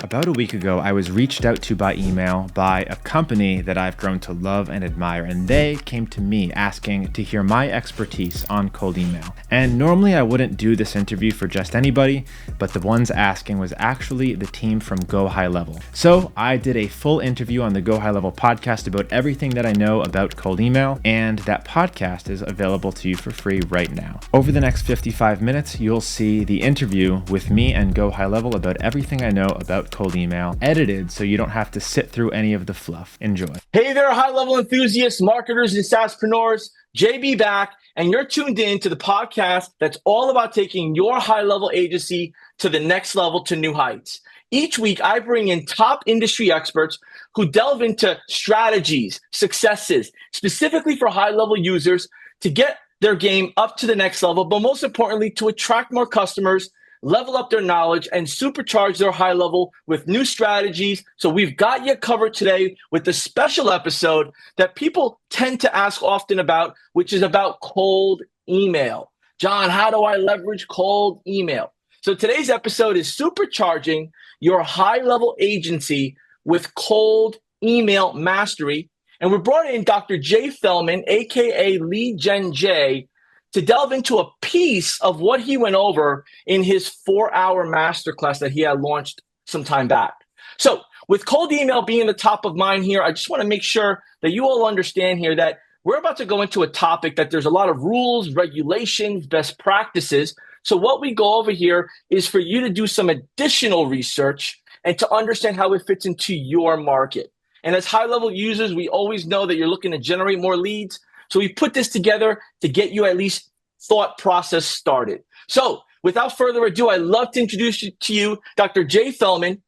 About a week ago, I was reached out to by email by a company that I've grown to love and admire, and they came to me asking to hear my expertise on cold email. And normally I wouldn't do this interview for just anybody, but the ones asking was actually the team from Go High Level. So I did a full interview on the Go High Level podcast about everything that I know about cold email, and that podcast is available to you for free right now. Over the next 55 minutes, you'll see the interview with me and Go High Level about everything I know about cold email, edited so you don't have to sit through any of the fluff. Enjoy. Hey there, high-level enthusiasts, marketers, and SaaSpreneurs. JB back, and you're tuned in to the podcast that's all about taking your high-level agency to the next level, to new heights. Each week, I bring in top industry experts who delve into strategies, successes, specifically for high-level users to get their game up to the next level, but most importantly, to attract more customers, level up their knowledge, and supercharge their high level with new strategies. So we've got you covered today with the special episode that people tend to ask often about, which is about cold email. John, how do I leverage cold email? So today's episode is supercharging your high level agency with cold email mastery. And we brought in Dr. Jay Fellman, aka Lead Gen J, to delve into a piece of what he went over in his 4-hour masterclass that he had launched some time back. So with cold email being the top of mind here, I just want to make sure that you all understand here that we're about to go into a topic that there's a lot of rules, regulations, best practices. So what we go over here is for you to do some additional research and to understand how it fits into your market. And as high-level users, we always know that you're looking to generate more leads. So we put this together to get you at least thought process started. So without further ado, I'd love to introduce you to you, Dr. Jay Fellman,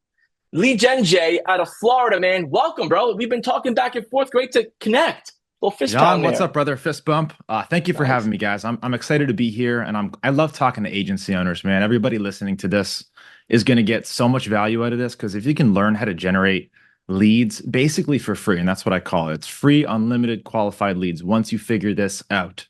Lead Gen J out of Florida, man. Welcome, bro. We've been talking back and forth. Great to connect. Little fist John, bump what's there. up, brother? Fist bump. Thank you for having me, guys. I'm excited to be here, and I love talking to agency owners, man. Everybody listening to this is going to get so much value out of this, because if you can learn how to generate leads basically for free, and that's what I call it. It's free, unlimited, qualified leads once you figure this out.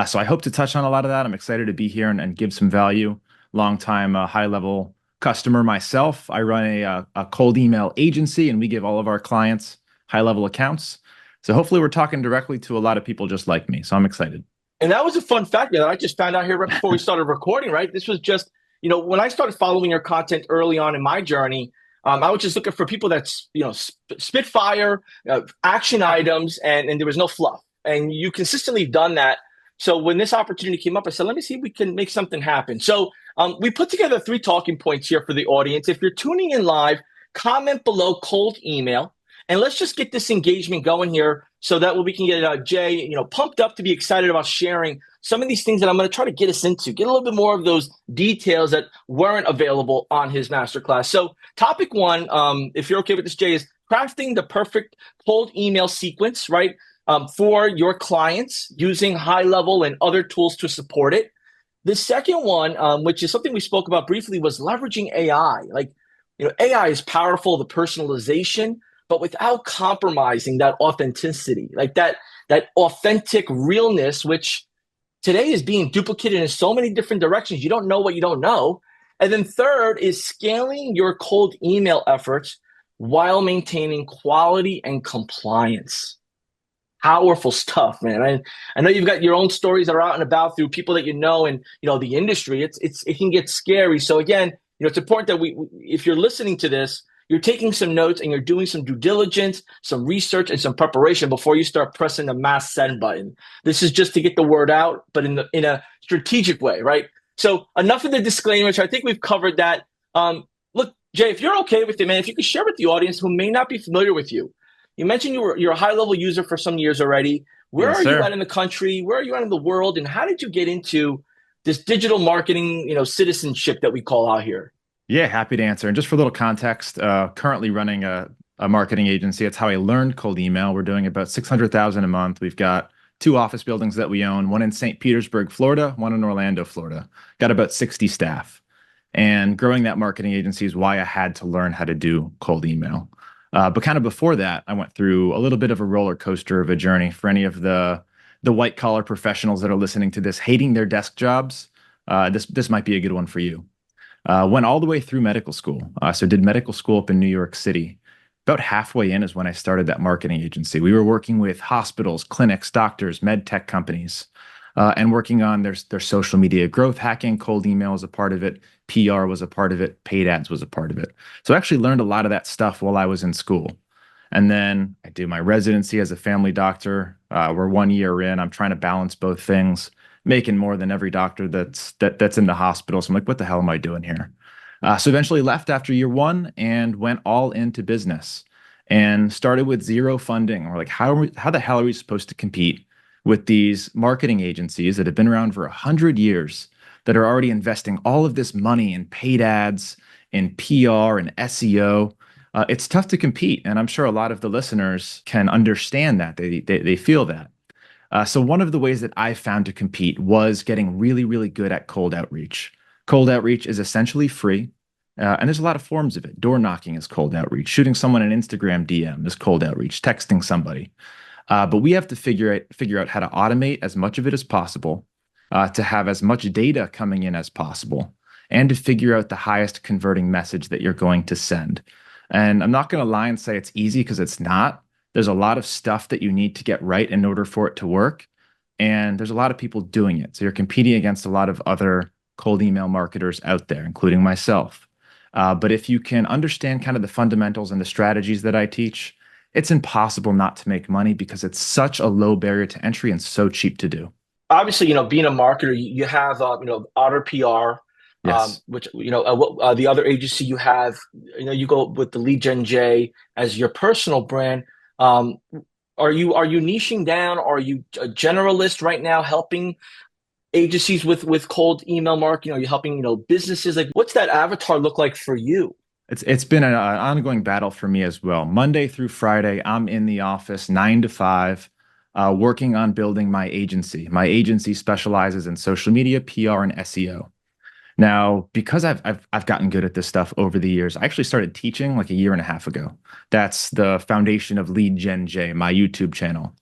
So I hope to touch on a lot of that. I'm excited to be here and give some value. Long-time high-level customer myself. I run a cold email agency, and we give all of our clients high-level accounts. So hopefully we're talking directly to a lot of people just like me. So I'm excited. And that was a fun fact that I just found out here right before we started recording, right? This was just, when I started following your content early on in my journey, I was just looking for people that's, spitfire, action items, and there was no fluff. And you consistently done that. So when this opportunity came up, I said, let me see if we can make something happen. So we put together 3 talking points here for the audience. If you're tuning in live, comment below cold email. And let's just get this engagement going here so that we can get Jay, pumped up to be excited about sharing some of these things that I'm going to try to get us into, get a little bit more of those details that weren't available on his masterclass. So topic 1, if you're okay with this, Jay, is crafting the perfect cold email sequence, right, for your clients using high level and other tools to support it. The second one, which is something we spoke about briefly, was leveraging AI. AI is powerful, the personalization, but without compromising that authenticity, like that authentic realness, which today is being duplicated in so many different directions. You don't know what you don't know. And then third is scaling your cold email efforts while maintaining quality and compliance. Powerful stuff, man. I know you've got your own stories that are out and about through people that you know and the industry. It can get scary. So again, it's important that if you're listening to this, you're taking some notes and you're doing some due diligence, some research, and some preparation before you start pressing the mass send button. This is just to get the word out, but in a strategic way, right? So enough of the disclaimers. I think we've covered that. Look, Jay, if you're okay with it, man, if you could share with the audience who may not be familiar with you. You mentioned you're a high-level user for some years already. Where Yes, are sir. you at in the country? Where are you at in the world? And how did you get into this digital marketing, citizenship that we call out here? Yeah, happy to answer. And just for a little context, currently running a marketing agency. It's how I learned cold email. We're doing about 600,000 a month. We've got 2 office buildings that we own, one in St. Petersburg, Florida, one in Orlando, Florida. Got about 60 staff. And growing that marketing agency is why I had to learn how to do cold email. But kind of before that, I went through a little bit of a roller coaster of a journey. For any of the white collar professionals that are listening to this, hating their desk jobs, this might be a good one for you. Went all the way through medical school. So did medical school up in New York City. About halfway in is when I started that marketing agency. We were working with hospitals, clinics, doctors, med tech companies, and working on their social media growth hacking. Cold email was a part of it. PR was a part of it. Paid ads was a part of it. So I actually learned a lot of that stuff while I was in school. And then I do my residency as a family doctor. We're 1 year in. I'm trying to balance both things, making more than every doctor that's in the hospital. So I'm like, what the hell am I doing here? So eventually left after year one and went all into business and started with zero funding. We're like, how the hell are we supposed to compete with these marketing agencies that have been around for 100 years that are already investing all of this money in paid ads, in PR and SEO? It's tough to compete, and I'm sure a lot of the listeners can understand that. They feel that. So one of the ways that I found to compete was getting really, really good at cold outreach. Cold outreach is essentially free, and there's a lot of forms of it. Door knocking is cold outreach. Shooting someone an Instagram DM is cold outreach. Texting somebody. But we have to figure out how to automate as much of it as possible, to have as much data coming in as possible, and to figure out the highest converting message that you're going to send. And I'm not going to lie and say it's easy because it's not. There's a lot of stuff that you need to get right in order for it to work. And there's a lot of people doing it. So you're competing against a lot of other cold email marketers out there, including myself. But if you can understand kind of the fundamentals and the strategies that I teach, it's impossible not to make money because it's such a low barrier to entry and so cheap to do. Obviously, being a marketer, you have, Otter PR, Yes. which, the other agency you have, you go with the Lead Gen J as your personal brand. Um, are you niching down? Are you a generalist right now, helping agencies with cold email marketing? Are you helping, businesses? Like, what's that avatar look like for you? It's been an ongoing battle for me as well. Monday through Friday, I'm in the office 9 to 5, working on building my agency. My agency specializes in social media, PR, and SEO. Now, because I've gotten good at this stuff over the years, I actually started teaching like a year and a half ago. That's the foundation of Lead Gen J, my YouTube channel,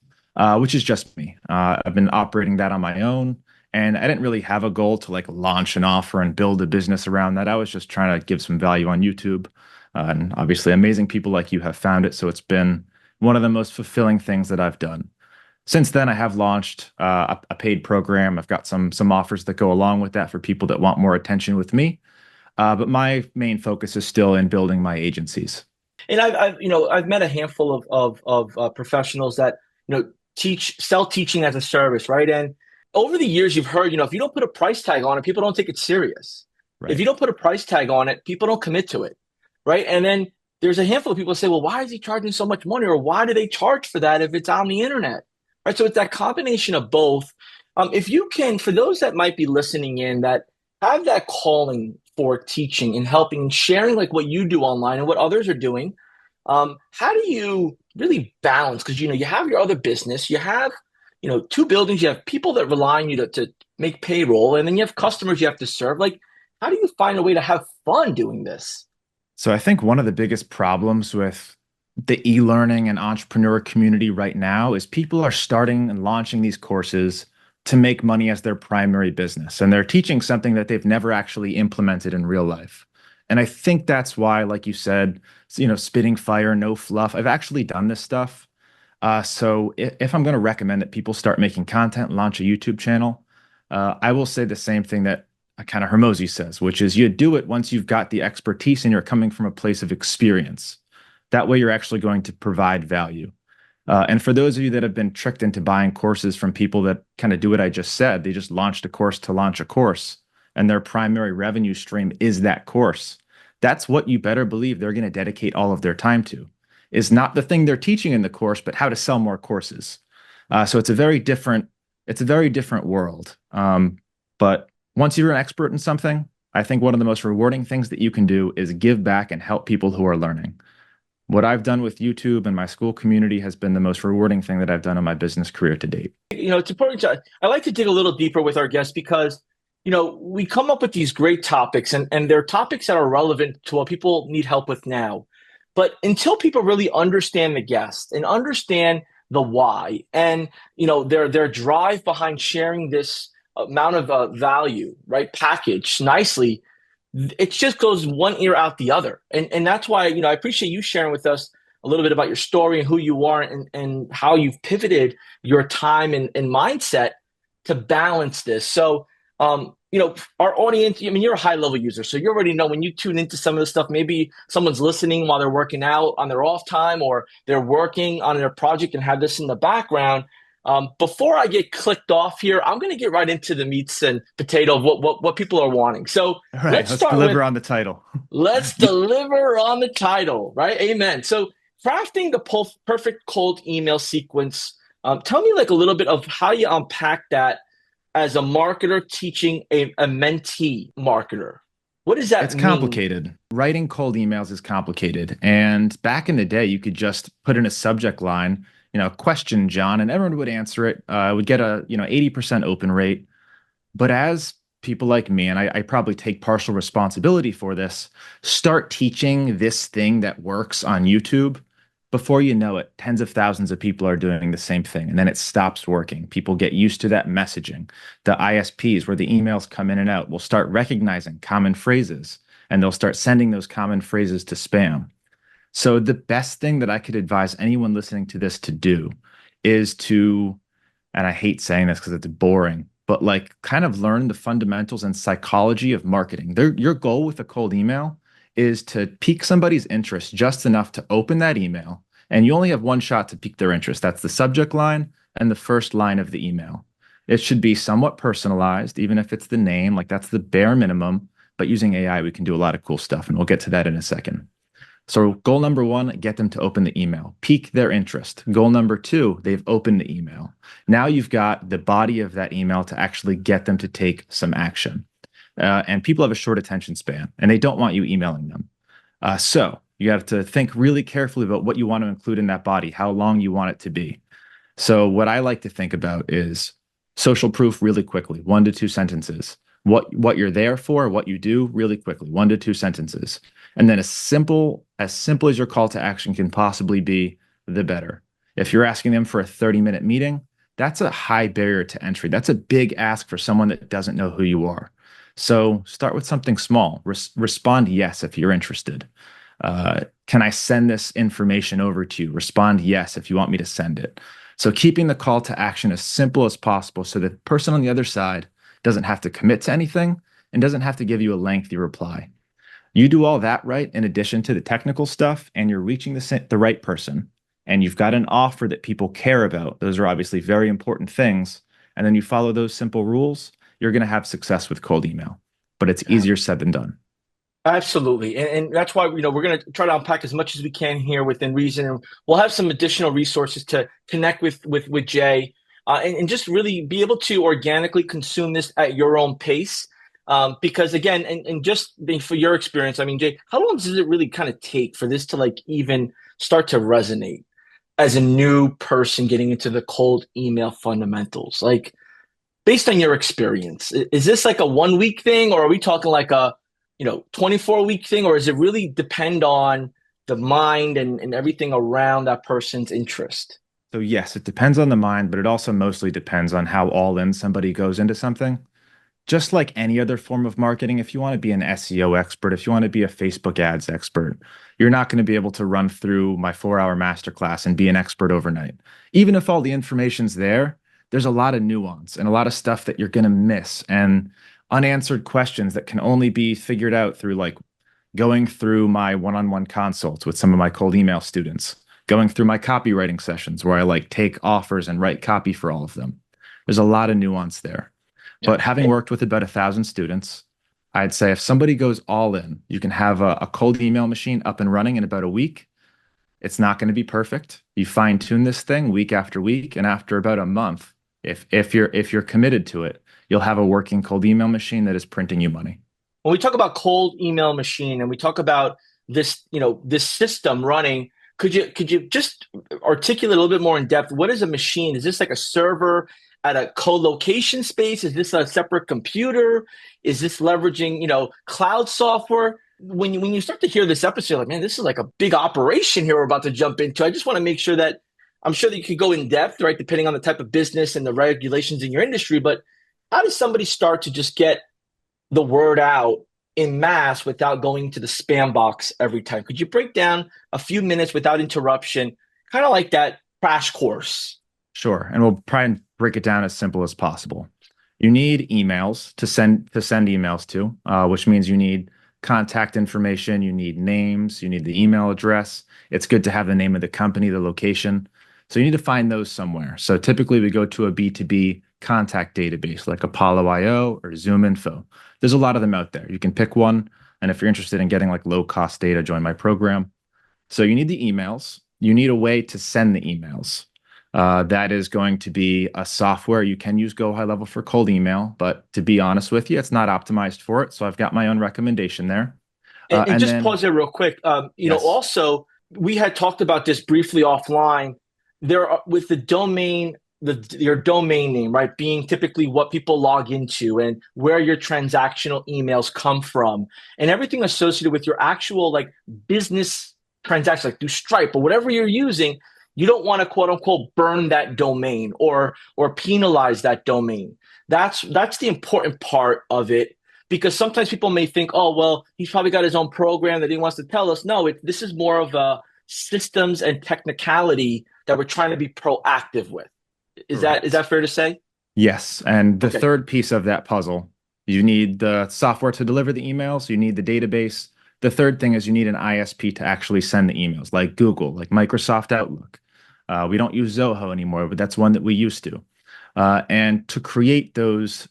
which is just me. I've been operating that on my own, and I didn't really have a goal to like launch an offer and build a business around that. I was just trying to give some value on YouTube, and obviously, amazing people like you have found it. So it's been one of the most fulfilling things that I've done. Since then, I have launched a paid program. I've got some offers that go along with that for people that want more attention with me. But my main focus is still in building my agencies. And I've met a handful of professionals that sell teaching as a service, right? And over the years, you've heard, if you don't put a price tag on it, people don't take it serious. If Right. you don't put a price tag on it, people don't commit to it, right? And then there's a handful of people that say, well, why is he charging so much money, or why do they charge for that if it's on the internet, right? So it's that combination of both. If you can, for those that might be listening in that have that calling for teaching and helping and sharing like what you do online and what others are doing, how do you really balance? Because you have your other business, you have two buildings, you have people that rely on you to make payroll, and then you have customers you have to serve. Like, how do you find a way to have fun doing this? So I think one of the biggest problems with the e-learning and entrepreneur community right now is people are starting and launching these courses to make money as their primary business. And they're teaching something that they've never actually implemented in real life. And I think that's why, like you said, spitting fire, no fluff. I've actually done this stuff. So if I'm going to recommend that people start making content, launch a YouTube channel, I will say the same thing that kind of Hermosi says, which is you do it once you've got the expertise and you're coming from a place of experience. That way, you're actually going to provide value. And for those of you that have been tricked into buying courses from people that kind of do what I just said, they just launched a course to launch a course, and their primary revenue stream is that course. That's what you better believe they're going to dedicate all of their time to, is not the thing they're teaching in the course, but how to sell more courses. So it's a very different world. But once you're an expert in something, I think one of the most rewarding things that you can do is give back and help people who are learning. What I've done with YouTube and my school community has been the most rewarding thing that I've done in my business career to date. It's important I like to dig a little deeper with our guests because, we come up with these great topics, and they're topics that are relevant to what people need help with now. But until people really understand the guest and understand the why and, their drive behind sharing this amount of value, right, packaged nicely, it just goes one ear out the other. And that's why, I appreciate you sharing with us a little bit about your story and who you are and how you've pivoted your time and mindset to balance this. So, our audience, I mean, you're a high level user, so you already know when you tune into some of the stuff, maybe someone's listening while they're working out on their off time, or they're working on their project and have this in the background. Before I get clicked off here, I'm going to get right into the meats and potato of what people are wanting. So All right, let's let's start with deliver on the title. let's deliver on the title, right? Amen. So crafting the perfect cold email sequence. Tell me like a little bit of how you unpack that as a marketer teaching a mentee marketer. What does that It's mean? complicated. Writing cold emails is complicated. And back in the day, you could just put in a subject line, question, John, and everyone would answer it. Would get a, 80% open rate. But as people like me, and I probably take partial responsibility for this, start teaching this thing that works on YouTube, before you know it, tens of thousands of people are doing the same thing. And then it stops working. People get used to that messaging. The ISPs, where the emails come in and out, will start recognizing common phrases and they'll start sending those common phrases to spam. So the best thing that I could advise anyone listening to this to do is to, and I hate saying this because it's boring, but like kind of learn the fundamentals and psychology of marketing. Your goal with a cold email is to pique somebody's interest just enough to open that email. And you only have one shot to pique their interest. That's the subject line and the first line of the email. It should be somewhat personalized, even if it's the name, like that's the bare minimum. But using AI, we can do a lot of cool stuff, and we'll get to that in a second. So goal number one, get them to open the email, pique their interest. Goal number two, they've opened the email. Now you've got the body of that email to actually get them to take some action. And people have a short attention span, and they don't want you emailing them. So you have to think really carefully about what you want to include in that body, how long you want it to be. So what I like to think about is social proof really quickly, 1 to 2 sentences. What you're there for, what you do really quickly, 1 to 2 sentences. And then as simple as your call to action can possibly be, the better. If you're asking them for a 30-minute meeting, that's a high barrier to entry. That's a big ask for someone that doesn't know who you are. So start with something small. Respond yes if you're interested. Can I send this information over to you? Respond yes if you want me to send it. So keeping the call to action as simple as possible so the person on the other side doesn't have to commit to anything and doesn't have to give you a lengthy reply. You do all that right in addition to the technical stuff, and you're reaching the right person, and you've got an offer that people care about. Those are obviously very important things. And then you follow those simple rules, you're going to have success with cold email, but it's easier said than done. Absolutely. And that's why, we're going to try to unpack as much as we can here within reason. And we'll have some additional resources to connect with Jay and just really be able to organically consume this at your own pace. Because again, and just for your experience, I mean, Jay, how long does it really kind of take for this to like even start to resonate as a new person getting into the cold email fundamentals? Like based on your experience, is this like a 1 week thing, or are we talking like a 24-week thing, or does it really depend on the mind and everything around that person's interest? So yes, it depends on the mind, but it also mostly depends on how all in somebody goes into something. Just like any other form of marketing, if you want to be an SEO expert, if you want to be a Facebook ads expert, you're not going to be able to run through my 4-hour masterclass and be an expert overnight. Even if all the information's there, there's a lot of nuance and a lot of stuff that you're going to miss and unanswered questions that can only be figured out through like going through my one-on-one consults with some of my cold email students, going through my copywriting sessions where I like take offers and write copy for all of them. There's a lot of nuance there. Yeah. But having worked with about 1,000 students, I'd say if somebody goes all in, you can have a cold email machine up and running in about a week. It's not going to be perfect. You fine tune this thing week after week, and after about a month, if you're committed to it, you'll have a working cold email machine that is printing you money. When we talk about cold email machine and we talk about this, this system running, could you just articulate a little bit more in depth? What is a machine? Is this like a server at a co-location space? Is this a separate computer? Is this leveraging, cloud software? When you start to hear this episode, you're like, man, this is like a big operation here we're about to jump into. I just want to make sure that I'm sure that you could go in depth, right? Depending on the type of business and the regulations in your industry. But how does somebody start to just get the word out in mass without going to the spam box every time? Could you break down a few minutes without interruption, kind of like that crash course? Sure. And we'll try and break it down as simple as possible. You need emails to send emails to, which means you need contact information, you need names, you need the email address. It's good to have the name of the company, the location. So you need to find those somewhere. So typically we go to a B2B contact database like Apollo IO or Zoom Info. There's a lot of them out there. You can pick one. And if you're interested in getting like low cost data, join my program. So you need the emails. You need a way to send the emails. That is going to be a software. You can use Go High Level for cold email, but to be honest with you, it's not optimized for it. So I've got my own recommendation there. And And just then, pause there real quick. yes, Also we had talked about this briefly offline. There are with the domain, your domain name, right, being typically what people log into and where your transactional emails come from, and everything associated with your actual like business transactions, like through Stripe or whatever you're using. You don't want to quote unquote burn that domain or penalize that domain. That's the important part of it because sometimes people may think, oh, well, he's probably got his own program that he wants to tell us. No, this is more of a systems and technicality that we're trying to be proactive with. Is that correct. fair to say? Yes. And the Okay. third piece of that puzzle, you need the software to deliver the emails, you need the database. The third thing is you need an ISP to actually send the emails, like Google, like Microsoft Outlook. We don't use Zoho anymore, but that's one that we used to. And to create those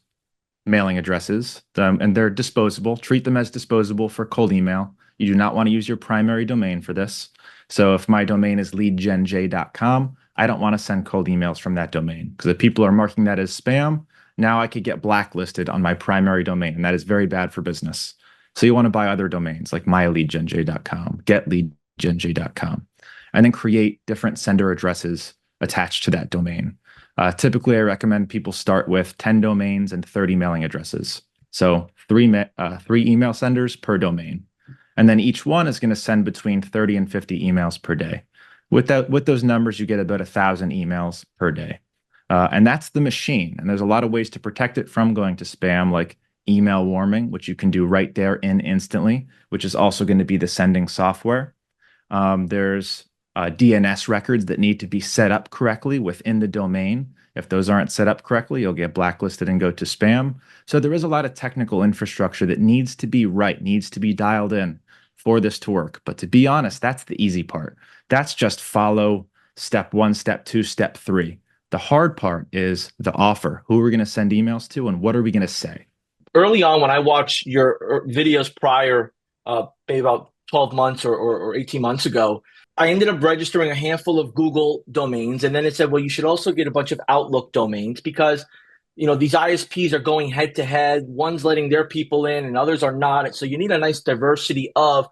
mailing addresses, and they're disposable. Treat them as disposable for cold email. You do not want to use your primary domain for this. So if my domain is leadgenj.com, I don't want to send cold emails from that domain because if people are marking that as spam, now I could get blacklisted on my primary domain, and that is very bad for business. So you want to buy other domains like myleadgenj.com, getleadgenj.com, and then create different sender addresses attached to that domain. Typically, I recommend people start with 10 domains and 30 mailing addresses. So three email senders per domain. And then each one is going to send between 30 and 50 emails per day. With those numbers, you get about 1,000 emails per day. And that's the machine. And there's a lot of ways to protect it from going to spam, like email warming, which you can do right there in instantly, which is also going to be the sending software. There's DNS records that need to be set up correctly within the domain. If those aren't set up correctly, you'll get blacklisted and go to spam. So there is a lot of technical infrastructure that needs to be right, needs to be dialed in for this to work. But to be honest, that's the easy part. That's just follow step one, step two, step three. The hard part is the offer. Who are we going to send emails to and what are we going to say? Early on, when I watched your videos prior, maybe about 12 months or 18 months ago, I ended up registering a handful of Google domains. And then it said, well, you should also get a bunch of Outlook domains because, these ISPs are going head to head. One's letting their people in and others are not. So you need a nice diversity of,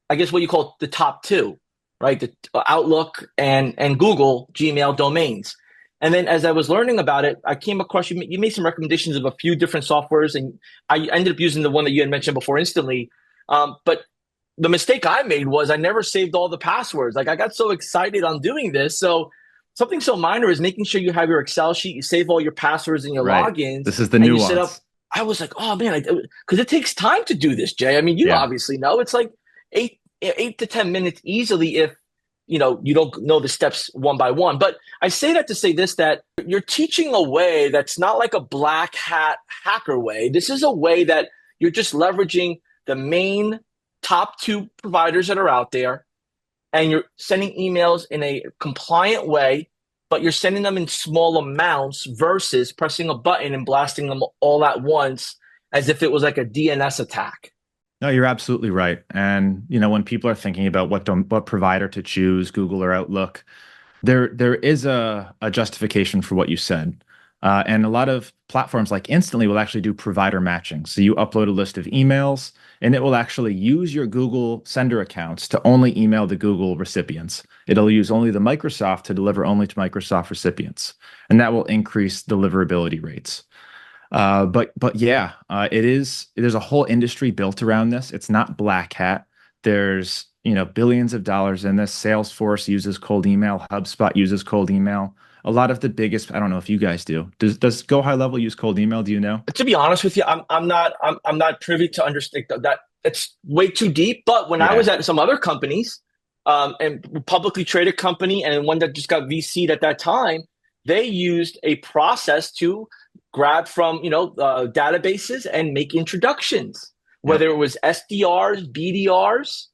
I guess, what you call the top two, right? The Outlook and Google Gmail domains. And then as I was learning about it, I came across you made some recommendations of a few different softwares, and I ended up using the one that you had mentioned before instantly. But the mistake I made was I never saved all the passwords. Like I got so excited on doing this. So something so minor is making sure you have your Excel sheet, you save all your passwords and your Right. logins, This is the and you set up. nuance. I was like, oh man, because it takes time to do this, Jay. I mean, you Yeah. obviously know it's like 8 to 10 minutes easily if you don't know the steps one by one. But I say that to say this, that you're teaching a way that's not like a black hat hacker way. This is a way that you're just leveraging the main top two providers that are out there, and you're sending emails in a compliant way, but you're sending them in small amounts versus pressing a button and blasting them all at once as if it was like a DNS attack. No, you're absolutely right. And when people are thinking about what provider to choose, Google or Outlook, there is a justification for what you said. And a lot of platforms like Instantly will actually do provider matching. So you upload a list of emails, and it will actually use your Google sender accounts to only email the Google recipients. It'll use only the Microsoft to deliver only to Microsoft recipients, and that will increase deliverability rates. But yeah, there's a whole industry built around this. It's not black hat. There's, billions of dollars in this. Salesforce uses cold email. HubSpot uses cold email. A lot of the biggest, I don't know if you guys do. Does Go High Level use cold email? Do you know? To be honest with you, I'm not privy to understand that. It's way too deep. But when I was Yeah. at some other companies, and publicly traded company, and one that just got VC'd at that time, they used a process to grab from databases and make introductions, whether Yep. it was SDRs, BDRs,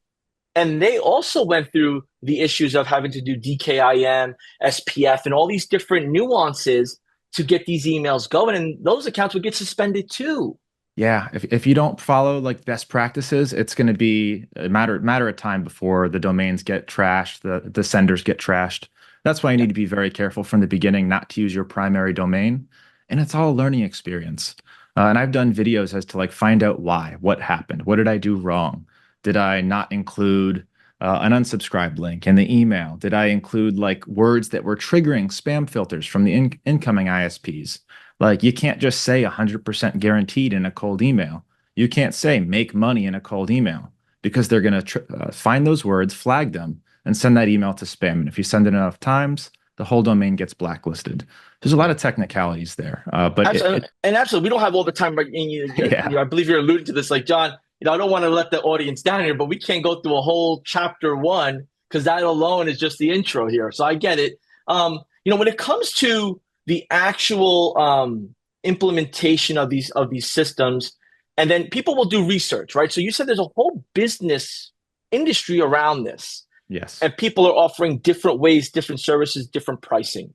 and they also went through the issues of having to do DKIM, SPF, and all these different nuances to get these emails going. And those accounts would get suspended too. Yeah, if you don't follow like best practices, it's going to be a matter of time before the domains get trashed, the senders get trashed. That's why you Yeah. need to be very careful from the beginning not to use your primary domain, and it's all a learning experience. And I've done videos as to like find out why, what happened, what did I do wrong? Did I not include an unsubscribe link in the email? Did I include like words that were triggering spam filters from the incoming ISPs? Like you can't just say 100% guaranteed in a cold email. You can't say make money in a cold email because they're going to find those words, flag them, and send that email to spam. And if you send it enough times, the whole domain gets blacklisted. There's a lot of technicalities there, but Absolutely. And absolutely, we don't have all the time. Right? And yeah, I believe you're alluding to this. Like, John, I don't want to let the audience down here, but we can't go through a whole chapter one because that alone is just the intro here. So I get it. When it comes to the actual implementation of these systems, and then people will do research, right? So you said there's a whole business industry around this, yes. and people are offering different ways, different services, different pricing.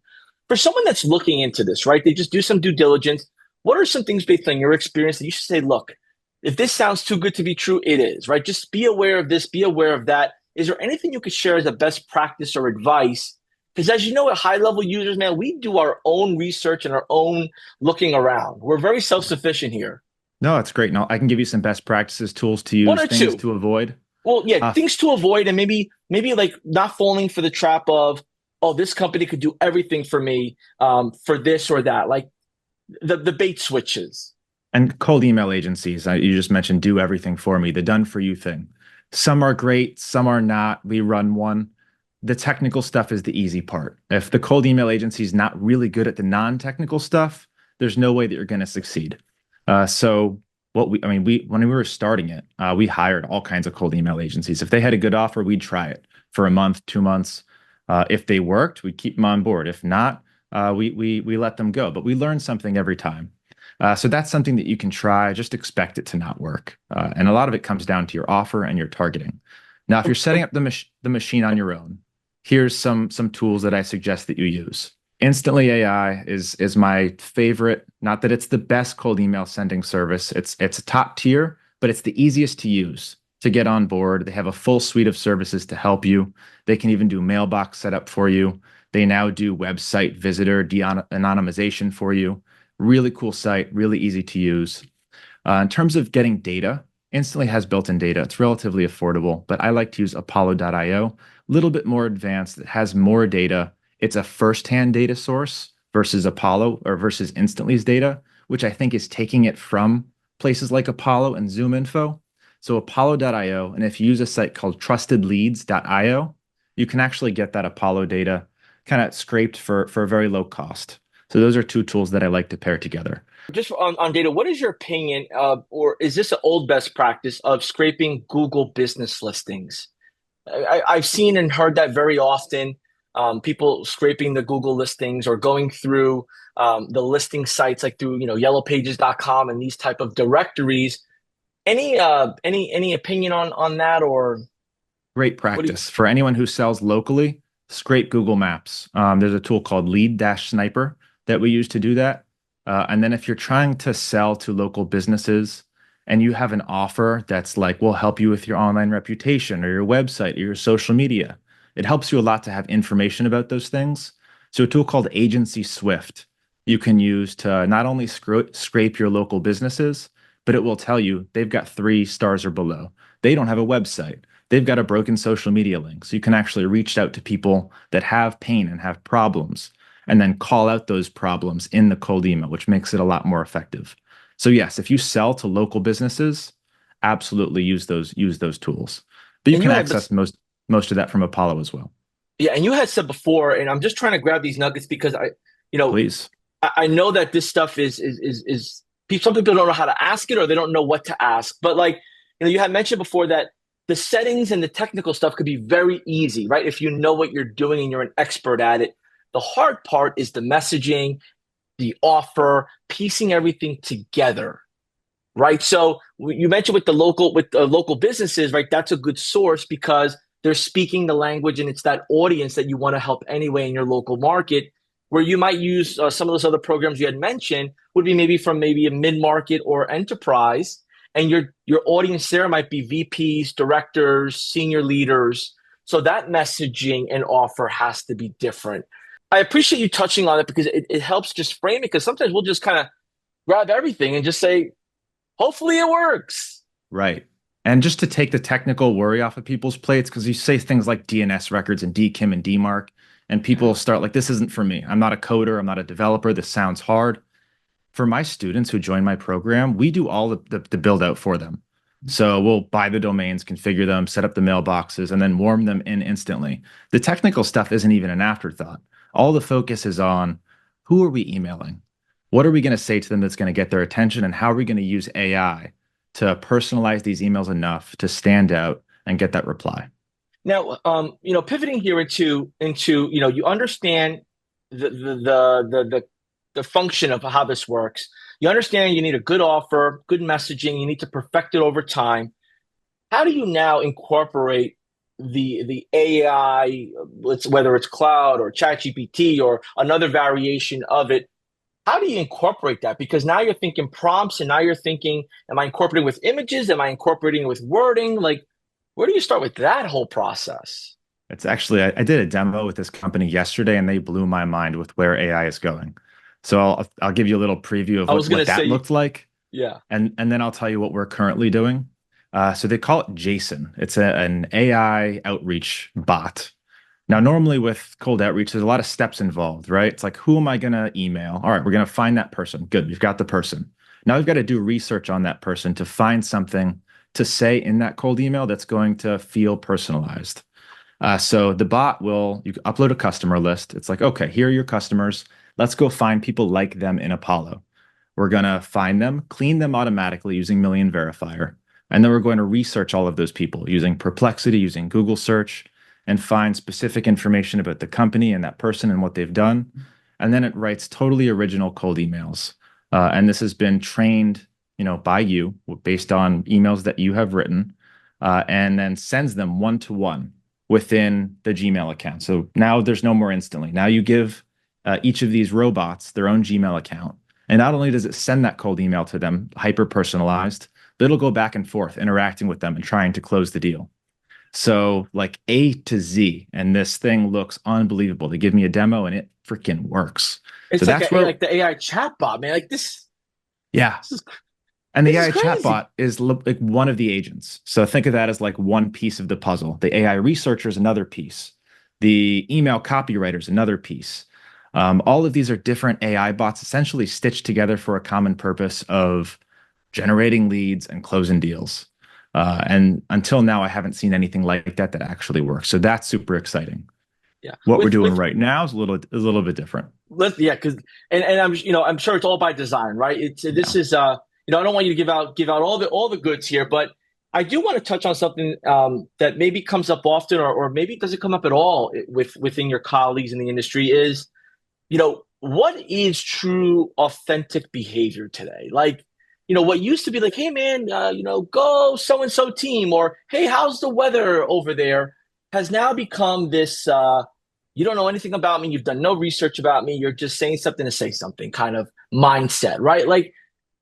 For someone that's looking into this, right? They just do some due diligence. What are some things based on your experience that you should say, look, if this sounds too good to be true, it is, right? Just be aware of this, be aware of that. Is there anything you could share as a best practice or advice? Because as you know, at high level users, man, we do our own research and our own looking around. We're very self sufficient here. No, it's great. No, I can give you some best practices, tools to One use, or things two. to avoid. Well, yeah, Uh, things to avoid, and maybe like not falling for the trap of, oh, this company could do everything for me, for this or that. Like the bait switches. And cold email agencies, you just mentioned do everything for me, the done for you thing. Some are great, some are not. We run one. The technical stuff is the easy part. If the cold email agency is not really good at the non-technical stuff, there's no way that you're going to succeed. So when we were starting it, we hired all kinds of cold email agencies. If they had a good offer, we'd try it for a month, 2 months. If they worked, we'd keep them on board. If not, we let them go. But we learned something every time. So that's something that you can try. Just expect it to not work. And a lot of it comes down to your offer and your targeting. Now, if you're setting up the machine on your own, here's some tools that I suggest that you use. Instantly AI is my favorite. Not that it's the best cold email sending service. It's a top tier, but it's the easiest to use to get on board. They have a full suite of services to help you. They can even do mailbox setup for you. They now do website visitor de-anonymization for you. Really cool site, really easy to use. In terms of getting data, Instantly has built-in data. It's relatively affordable, but I like to use Apollo.io. A little bit more advanced. It has more data. It's a first-hand data source versus Apollo or versus Instantly's data, which I think is taking it from places like Apollo and ZoomInfo. So Apollo.io, and if you use a site called trustedleads.io, you can actually get that Apollo data kind of scraped for a very low cost. So those are two tools that I like to pair together. Just on data, what is your opinion or is this an old best practice of scraping Google business listings? I've seen and heard that very often. People scraping the Google listings or going through the listing sites like through yellowpages.com and these type of directories. Any opinion on that, or Great what do you? practice for anyone who sells locally. Scrape Google Maps. There's a tool called Lead-Sniper that we use to do that. And then if you're trying to sell to local businesses and you have an offer that's like, we'll help you with your online reputation or your website or your social media, it helps you a lot to have information about those things. So a tool called Agency Swift you can use to not only scrape your local businesses, but it will tell you they've got 3 stars or below. They don't have a website. They've got a broken social media link. So you can actually reach out to people that have pain and have problems and then call out those problems in the cold email, which makes it a lot more effective. So yes, if you sell to local businesses, absolutely use those tools. But you And can you had, access most of that from Apollo as well. yeah, and you had said before, and I'm just trying to grab these nuggets because you know, Please. I know that this stuff is some people don't know how to ask it or they don't know what to ask. But like, you had mentioned before that the settings and the technical stuff could be very easy, right? If you know what you're doing and you're an expert at it. The hard part is the messaging, the offer, piecing everything together, right? So you mentioned with the local businesses, right? That's a good source because they're speaking the language and it's that audience that you want to help anyway in your local market. Where you might use some of those other programs you had mentioned would be maybe from maybe a mid market or enterprise, and your audience there might be VPs, directors, senior leaders. So that messaging and offer has to be different. I appreciate you touching on it because it helps just frame it because sometimes we'll just kind of grab everything and just say, hopefully it works. Right. And just to take the technical worry off of people's plates, because you say things like DNS records and DKIM and DMARC, and people Yeah. start like, this isn't for me. I'm not a coder. I'm not a developer. This sounds hard. For my students who join my program, we do all the build out for them. So we'll buy the domains, configure them, set up the mailboxes, and then warm them in instantly. The technical stuff isn't even an afterthought. All the focus is on who are we emailing? What are we going to say to them that's going to get their attention? And how are we going to use AI to personalize these emails enough to stand out and get that reply? Now, pivoting here into you understand the function of how this works. You understand you need a good offer, good messaging. You need to perfect it over time. How do you now incorporate the AI, whether it's cloud or ChatGPT or another variation of it? How do you incorporate that? Because now you're thinking prompts, and now you're thinking, am I incorporating with images? Am I incorporating with wording? Like, where do you start with that whole process? It's actually, I did a demo with this company yesterday and they blew my mind with where AI is going. So I'll give you a little preview of I was gonna what that say, looked like. yeah. And then I'll tell you what we're currently doing. So they call it Jason. It's an AI outreach bot. Now, normally with cold outreach, there's a lot of steps involved, right? It's like, who am I going to email? All right, we're going to find that person. Good, we've got the person. Now we've got to do research on that person to find something to say in that cold email that's going to feel personalized. So the bot will, you upload a customer list. It's like, okay, here are your customers. Let's go find people like them in Apollo. We're going to find them, clean them automatically using Million Verifier. And then we're going to research all of those people using Perplexity, using Google search, and find specific information about the company and that person and what they've done. And then it writes totally original cold emails. And this has been trained, by you based on emails that you have written, and then sends them one to one within the Gmail account. So now there's no more instantly. Now you give each of these robots their own Gmail account. And not only does it send that cold email to them, hyper personalized, but it'll go back and forth, interacting with them and trying to close the deal. So, like A to Z, and this thing looks unbelievable. They give me a demo and it freaking works. So It's like that's where, like the AI chatbot, man. Like yeah. this is And the this is AI crazy. chatbot is like one of the agents. So think of that as like one piece of the puzzle. The AI researcher is another piece. The email copywriter is another piece. All of these are different AI bots essentially stitched together for a common purpose of generating leads and closing deals. And until now, I haven't seen anything like that that actually works. So that's super exciting. Yeah. What we're With doing with right now is a little bit different. yeah, because and I'm sure it's all by design, right? It's this Yeah. is I don't want you to give out all the goods here, but I do want to touch on something that maybe comes up often or maybe doesn't come up at all within your colleagues in the industry is, what is true authentic behavior today? Like, what used to be like, hey man, go so and so team, or hey, how's the weather over there, has now become this you don't know anything about me, you've done no research about me, you're just saying something to say something kind of mindset, right? Like,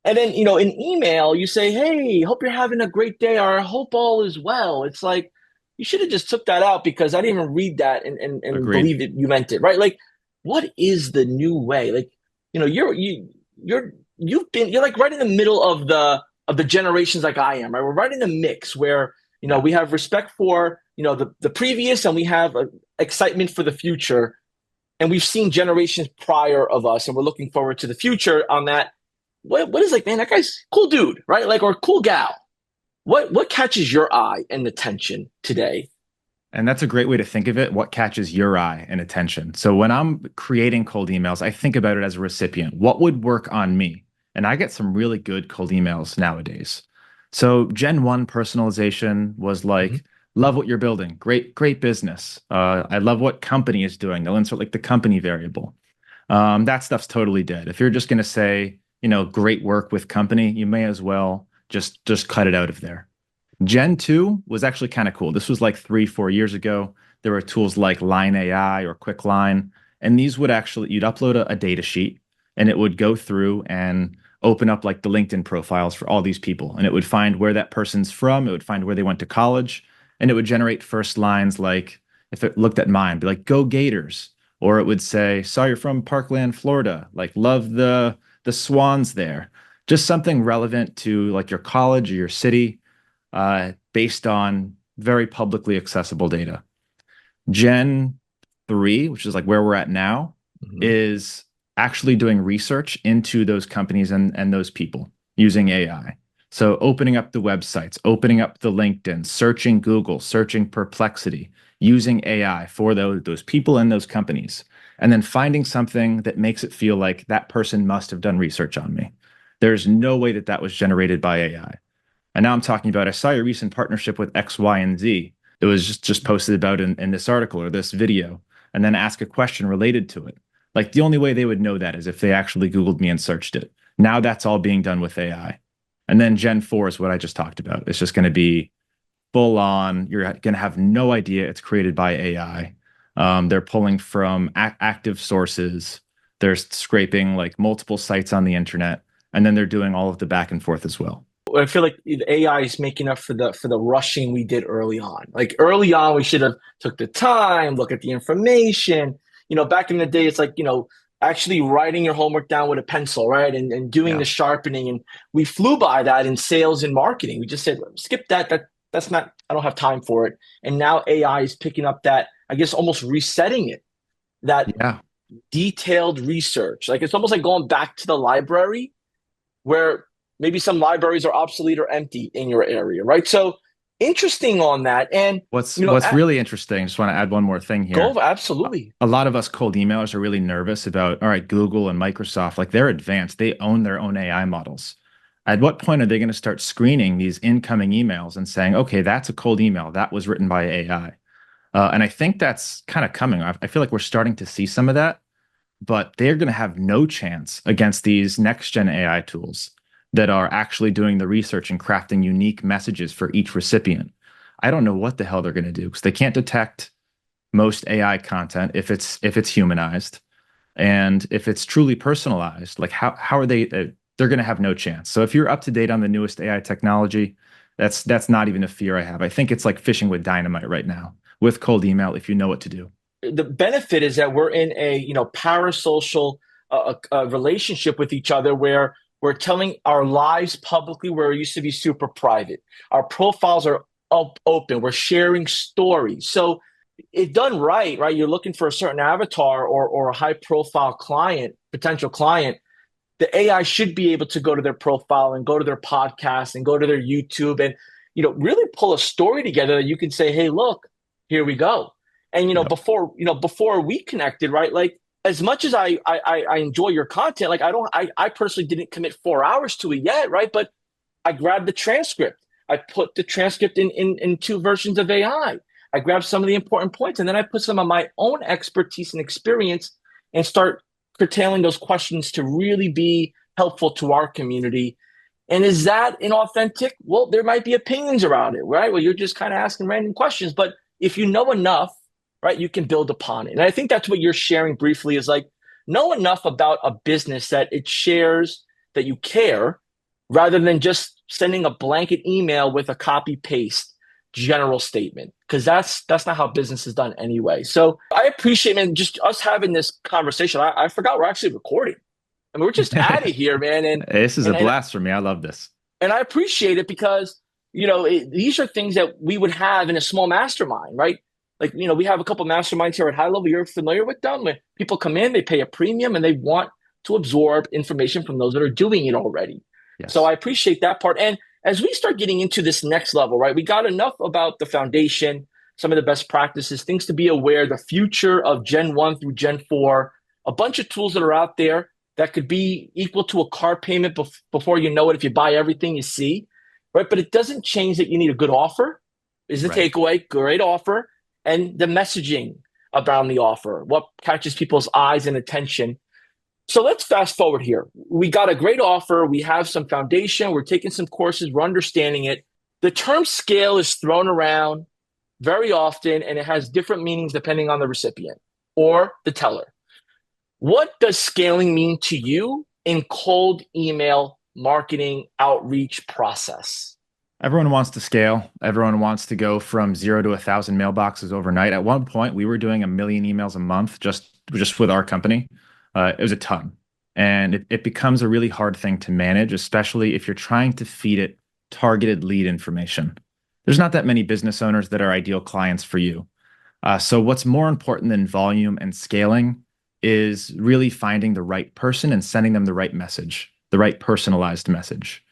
and then, in email, you say, hey, hope you're having a great day, or I hope all is well. It's like, you should have just took that out because I didn't even read that and Agreed. believe that you meant it, right? Like, what is the new way? Like, you're like right in the middle of the generations like I am, right? We're right in the mix where, Yeah. we have respect for, the previous and we have excitement for the future. And we've seen generations prior of us, and we're looking forward to the future on that. What is like, man, that guy's cool dude, right? Like, or cool gal. What catches your eye and attention today? And that's a great way to think of it. What catches your eye and attention? So when I'm creating cold emails, I think about it as a recipient. What would work on me? And I get some really good cold emails nowadays. So Gen 1 personalization was Mhm. like, love what you're building. Great, great business. I love what company is doing. They'll insert like the company variable. That stuff's totally dead. If you're just going to say, great work with company, you may as well just cut it out of there. Gen 2 was actually kind of cool. This was like 3, 4 years ago. There were tools like Line AI or QuickLine, and these would actually, you'd upload a data sheet and it would go through and open up like the LinkedIn profiles for all these people. And it would find where that person's from, it would find where they went to college, and it would generate first lines like, if it looked at mine, be like, go Gators. Or it would say, saw you're from Parkland, Florida, like, love the swans there. Just something relevant to like your college or your city based on very publicly accessible data. Gen 3, which is like where we're at now, Mhm. is actually doing research into those companies and those people using AI. So opening up the websites, opening up the LinkedIn, searching Google, searching Perplexity, using AI for those people and those companies, and then finding something that makes it feel like that person must have done research on me. There's no way that that was generated by AI. And now I'm talking about, I saw your recent partnership with X, Y, and Z. It was just posted about in this article or this video, and then ask a question related to it. Like the only way they would know that is if they actually Googled me and searched it. Now that's all being done with AI. And then Gen 4 is what I just talked about. It's just going to be full on. You're going to have no idea it's created by AI. They're pulling from active sources. They're scraping like multiple sites on the internet, and then they're doing all of the back and forth as well. I feel like the AI is making up for the rushing we did early on. Like early on, we should have took the time, look at the information. Back in the day, it's like, actually writing your homework down with a pencil, right? And doing the Yeah. sharpening. And we flew by that in sales and marketing. We just said, skip that. That's not, I don't have time for it. And now AI is picking up that, I guess, almost resetting it, that Yeah. detailed research. Like it's almost like going back to the library where maybe some libraries are obsolete or empty in your area, right? So interesting on that. And, What's really interesting, just want to add one more thing here. go absolutely. A lot of us cold emailers are really nervous about, all right, Google and Microsoft, like they're advanced. They own their own AI models. At what point are they going to start screening these incoming emails and saying, okay, that's a cold email. That was written by AI. And I think that's kind of coming. I feel like we're starting to see some of that, but they're going to have no chance against these next gen AI tools that are actually doing the research and crafting unique messages for each recipient. I don't know what the hell they're going to do because they can't detect most AI content if it's humanized, and if it's truly personalized. Like how are they? They're going to have no chance. So if you're up to date on the newest AI technology, that's not even a fear I have. I think it's like fishing with dynamite right now with cold email if you know what to do. The benefit is that we're in a parasocial relationship with each other where we're telling our lives publicly where it used to be super private. Our profiles are open. We're sharing stories. So if done right, you're looking for a certain avatar or a high profile client, potential client, the AI should be able to go to their profile and go to their podcast and go to their YouTube and really pull a story together that you can say, hey, look, here we go. And Yep. before we connected, right? Like as much as I enjoy your content, like I personally didn't commit 4 hours to it yet, right? But I grabbed the transcript. I put the transcript in two versions of AI. I grabbed some of the important points and then I put some of my own expertise and experience and start curtailing those questions to really be helpful to our community. And is that inauthentic? Well, there might be opinions around it, right? Well, you're just kind of asking random questions. But if you know enough, right, you can build upon it. And I think that's what you're sharing briefly is like know enough about a business that it shares that you care rather than just sending a blanket email with a copy paste general statement because that's not how business is done anyway. So I appreciate, man, just us having this conversation. I forgot we're actually recording. I mean, we're just at it here, man, This is a and and blast for me. I love this. and I appreciate it because these are things that we would have in a small mastermind, right? Like we have a couple masterminds here at high level. You're familiar with them. When people come in, they pay a premium, and they want to absorb information from those that are doing it already. So Yes. I appreciate that part. And as we start getting into this next level, right? We got enough about the foundation, some of the best practices, things to be aware, the future of Gen 1 through Gen 4, a bunch of tools that are out there that could be equal to a car payment before you know it if you buy everything you see, right? But it doesn't change that you need a good offer, is the Right. takeaway, great offer, and the messaging around the offer, what catches people's eyes and attention. So let's fast forward here. We got a great offer. We have some foundation. We're taking some courses. We're understanding it. The term scale is thrown around very often, and it has different meanings depending on the recipient or the teller. What does scaling mean to you in cold email marketing outreach process? Everyone wants to scale. Everyone wants to go from 0 to 1,000 mailboxes overnight. At one point, we were doing 1 million emails a month just with our company. It was a ton, and it becomes a really hard thing to manage, especially if you're trying to feed it targeted lead information. There's not that many business owners that are ideal clients for you. So what's more important than volume and scaling is really finding the right person and sending them the right message, the right personalized message.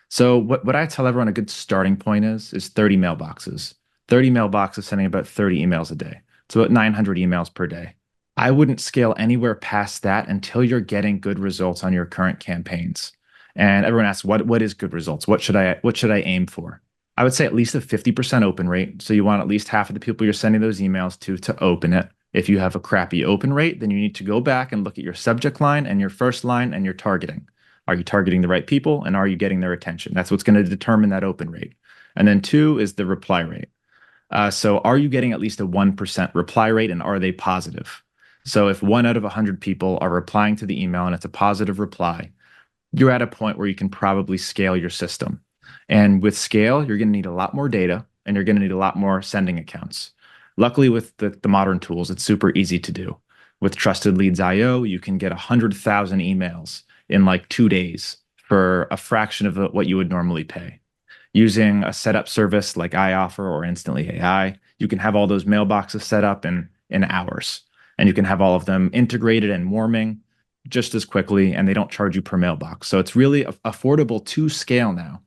So what I tell everyone a good starting point is 30 mailboxes. 30 mailboxes sending about 30 emails a day. It's about 900 emails per day. I wouldn't scale anywhere past that until you're getting good results on your current campaigns. And everyone asks, what is good results? What should I aim for? I would say at least a 50% open rate. So you want at least half of the people you're sending those emails to open it. If you have a crappy open rate, then you need to go back and look at your subject line and your first line and your targeting. Are you targeting the right people and are you getting their attention? That's what's going to determine that open rate. And then two is the reply rate. So are you getting at least a 1% reply rate and are they positive? So if 1 out of 100 people are replying to the email and it's a positive reply, you're at a point where you can probably scale your system. And with scale, you're going to need a lot more data and you're going to need a lot more sending accounts. Luckily, with the modern tools, it's super easy to do. With Trusted Leads IO, you can get 100,000 emails in like 2 days for a fraction of what you would normally pay. Using a setup service like iOffer or Instantly AI, you can have all those mailboxes set up in hours. And you can have all of them integrated and warming just as quickly, and they don't charge you per mailbox. So it's really affordable to scale now.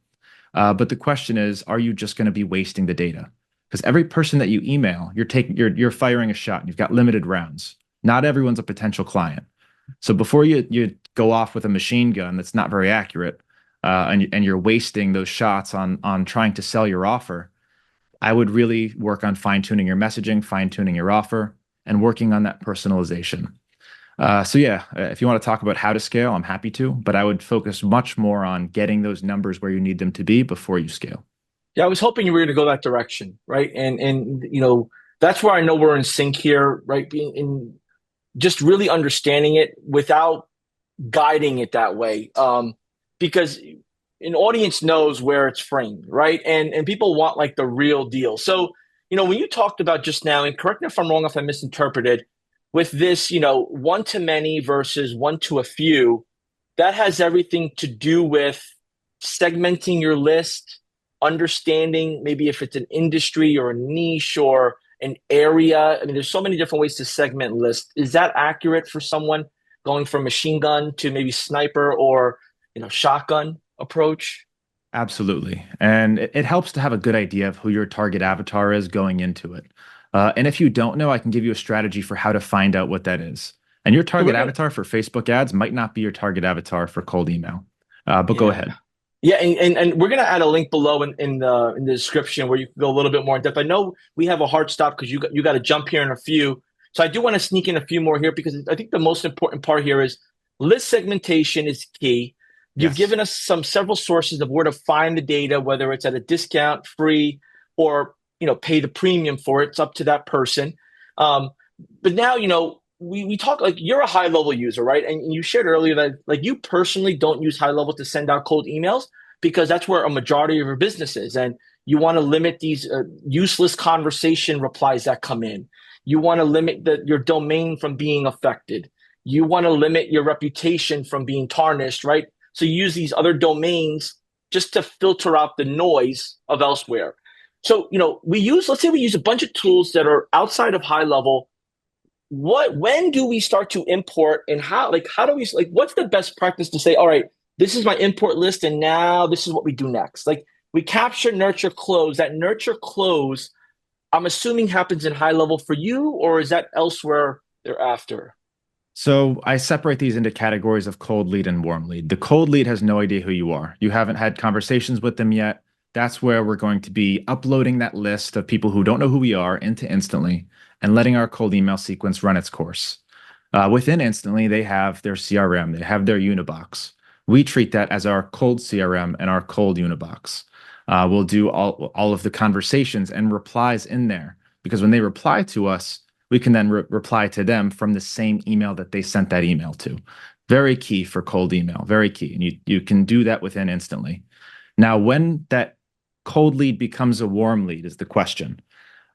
But the question is, are you just going to be wasting the data? Because every person that you email, you're firing a shot and you've got limited rounds. Not everyone's a potential client. So before you go off with a machine gun that's not very accurate, and you're wasting those shots on trying to sell your offer, I would really work on fine-tuning your messaging, fine-tuning your offer, and working on that personalization. So yeah, if you want to talk about how to scale, I'm happy to, but I would focus much more on getting those numbers where you need them to be before you scale. Yeah, I was hoping you were going to go that direction, right? And that's where I know we're in sync here, right? Being in just really understanding it without guiding it that way, because an audience knows where it's framed, right? And people want like the real deal. So when you talked about just now, and correct me if I'm wrong if I misinterpreted, with this one to many versus one to a few, that has everything to do with segmenting your list, understanding maybe if it's an industry or a niche or an area. I mean, there's so many different ways to segment list. Is that accurate for someone going from machine gun to maybe sniper or shotgun approach? Absolutely. And it helps to have a good idea of who your target avatar is going into it. And if you don't know, I can give you a strategy for how to find out what that is. And your So we're target gonna, avatar for Facebook ads might not be your target avatar for cold email. But go yeah. ahead. Yeah, and we're gonna add a link below in the description where you can go a little bit more in depth. I know we have a hard stop because you got to jump here in a few, so I do want to sneak in a few more here because I think the most important part here is list segmentation is key. You've Yes. given us several sources of where to find the data, whether it's at a discount, free, or pay the premium for it. It's up to that person. Um, but now we talk like you're a high level user, right? And you shared earlier that like you personally don't use high level to send out cold emails because that's where a majority of your business is, and you want to limit these useless conversation replies that come in. You want to limit your domain from being affected. You want to limit your reputation from being tarnished, right? So you use these other domains just to filter out the noise of elsewhere. So let's say we use a bunch of tools that are outside of high level. When do we start to import, and how do we, like, what's the best practice to say, all right, this is my import list and now this is what we do next? Like, We capture, nurture, close. That nurture, close, I'm assuming happens in high level for you, or is that elsewhere thereafter? So I separate these into categories of cold lead and warm lead. The cold lead has no idea who you are. You haven't had conversations with them yet. That's where we're going to be uploading that list of people who don't know who we are into Instantly and letting our cold email sequence run its course. Within Instantly, they have their CRM, they have their Unibox. We treat that as our cold CRM and our cold Unibox. We'll do all of the conversations and replies in there because when they reply to us, we can then reply to them from the same email that they sent that email to. Very key for cold email, very key. And you can do that within Instantly. Now, when that cold lead becomes a warm lead is the question.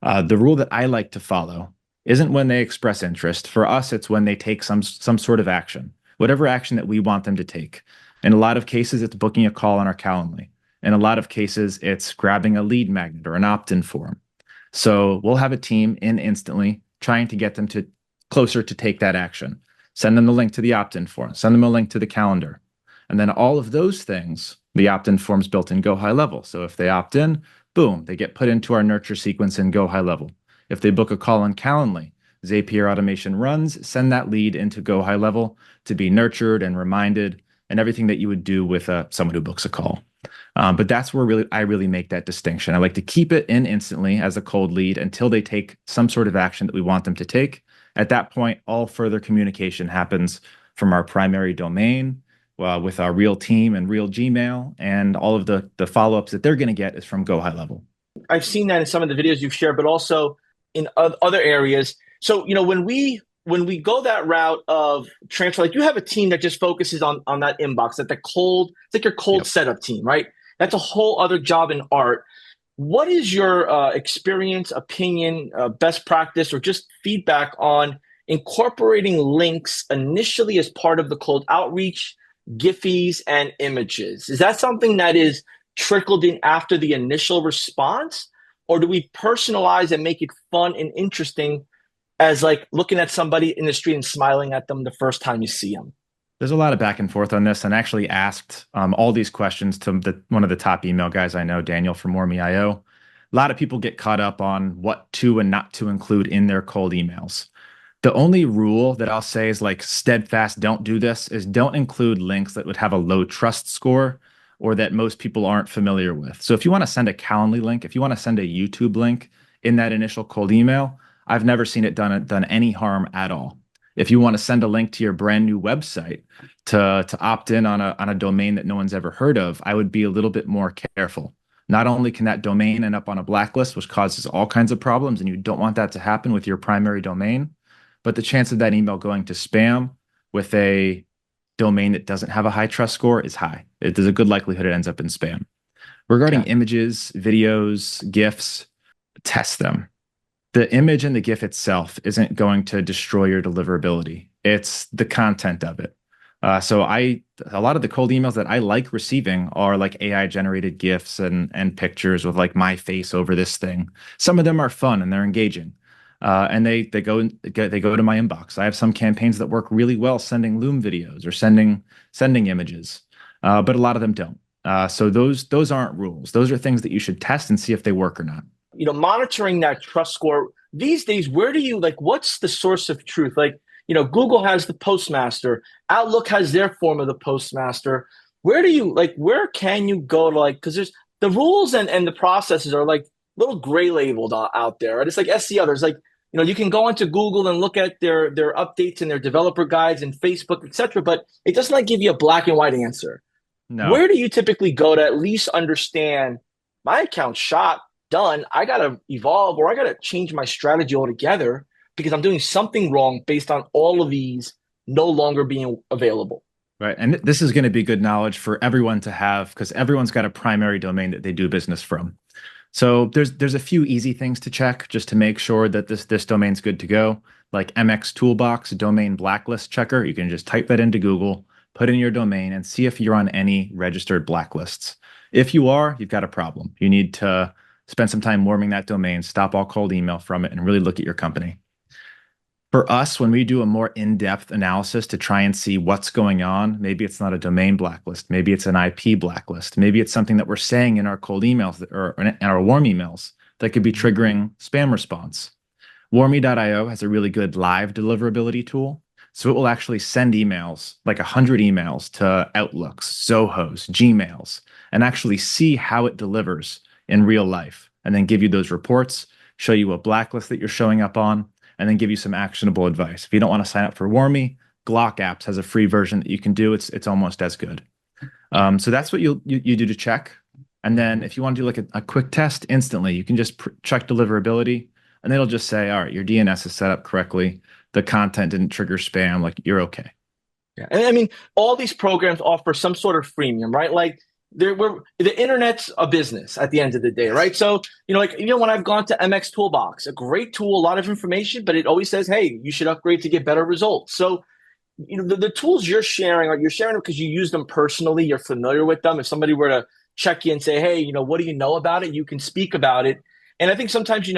The rule that I like to follow isn't when they express interest. For us, it's when they take some sort of action, whatever action that we want them to take. In a lot of cases, it's booking a call on our Calendly. In a lot of cases, it's grabbing a lead magnet or an opt-in form. So we'll have a team in Instantly trying to get them to closer to take that action. Send them the link to the opt-in form, send them a link to the calendar. And then all of those things, the opt-in form's built in Go High Level. So if they opt in, boom, they get put into our nurture sequence in Go High Level. If they book a call on Calendly, Zapier automation runs, send that lead into Go High Level to be nurtured and reminded and everything that you would do with someone who books a call. But that's where I really make that distinction. I like to keep it in Instantly as a cold lead until they take some sort of action that we want them to take. At that point, all further communication happens from our primary domain with our real team and real Gmail, and all of the follow-ups that they're going to get is from Go High Level. I've seen that in some of the videos you've shared, but also in other areas. So, when we go that route of transfer, like you have a team that just focuses on that inbox, that the cold, it's like your cold Yep. setup team, right? That's a whole other job in art. What is your experience, opinion, best practice, or just feedback on incorporating links initially as part of the cold outreach, Giphies, and images? Is that something that is trickled in after the initial response? Or do we personalize and make it fun and interesting as like looking at somebody in the street and smiling at them the first time you see them? There's a lot of back and forth on this, and I actually asked all these questions to one of the top email guys I know, Daniel from Warmy.io. A lot of people get caught up on what to and not to include in their cold emails. The only rule that I'll say is like steadfast, don't do this, is don't include links that would have a low trust score or that most people aren't familiar with. So if you want to send a Calendly link, if you want to send a YouTube link in that initial cold email, I've never seen it done any harm at all. If you want to send a link to your brand new website to opt in on a domain that no one's ever heard of, I would be a little bit more careful. Not only can that domain end up on a blacklist, which causes all kinds of problems, and you don't want that to happen with your primary domain, but the chance of that email going to spam with a domain that doesn't have a high trust score is high. There's a good likelihood it ends up in spam. Regarding Okay. images, videos, GIFs, test them. The image and the GIF itself isn't going to destroy your deliverability. It's the content of it. A lot of the cold emails that I like receiving are like AI generated GIFs and pictures with like my face over this thing. Some of them are fun and they're engaging. And they go to my inbox. I have some campaigns that work really well sending Loom videos or sending images, but a lot of them don't. So those aren't rules. Those are things that you should test and see if they work or not. Monitoring that trust score these days, where do you like, what's the source of truth? Like, Google has the postmaster, Outlook has their form of the postmaster. Where do you like, where can you go to, like, because there's the rules and the processes are like little gray labeled out there, right? It's like SEO. There's like, you can go into Google and look at their updates and their developer guides and Facebook, etc. But it doesn't like give you a black and white answer. No. Where do you typically go to at least understand my account shot, done? I got to evolve or I got to change my strategy altogether because I'm doing something wrong based on all of these no longer being available. Right. And this is going to be good knowledge for everyone to have because everyone's got a primary domain that they do business from. So there's a few easy things to check just to make sure that this domain's good to go, like MX Toolbox domain blacklist checker. You can just type that into Google, put in your domain, and see if you're on any registered blacklists. If you are, you've got a problem. You need to spend some time warming that domain, stop all cold email from it, and really look at your company. For us, when we do a more in-depth analysis to try and see what's going on, maybe it's not a domain blacklist, maybe it's an IP blacklist, maybe it's something that we're saying in our cold emails or in our warm emails that could be triggering spam response. Warmy.io has a really good live deliverability tool. So it will actually send emails, like 100 emails to Outlooks, Zohos, Gmails, and actually see how it delivers in real life, and then give you those reports, show you a blacklist that you're showing up on, and then give you some actionable advice. If you don't want to sign up for Warmy, Glock Apps has a free version that you can do. It's almost as good. So that's what you do to check. And then if you want to do like a quick test instantly, you can just check deliverability, and it'll just say, all right, your DNS is set up correctly. The content didn't trigger spam. Like, you're okay. Yeah. And I mean, all these programs offer some sort of freemium, right? Like the internet's a business at the end of the day, right? So, when I've gone to MX Toolbox, a great tool, a lot of information, but it always says, hey, you should upgrade to get better results. So, the tools you're sharing them because you use them personally, you're familiar with them. If somebody were to check you and say, hey, what do you know about it? You can speak about it. And I think sometimes,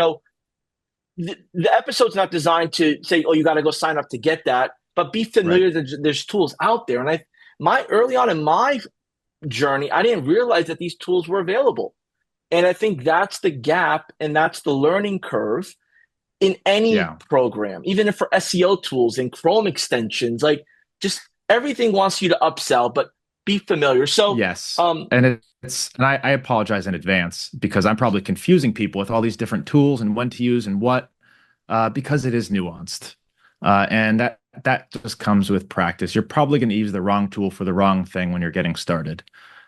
the episode's not designed to say, oh, you got to go sign up to get that, but be familiar that there's tools out there. And early on in my journey, I didn't realize that these tools were available. And I think that's the gap, and that's the learning curve in any program, even if for SEO tools and Chrome extensions, like just everything wants you to upsell, but be familiar. So yes, and I apologize in advance because I'm probably confusing people with all these different tools and when to use and what, because it is nuanced, and that just comes with practice. You're probably going to use the wrong tool for the wrong thing when you're getting started.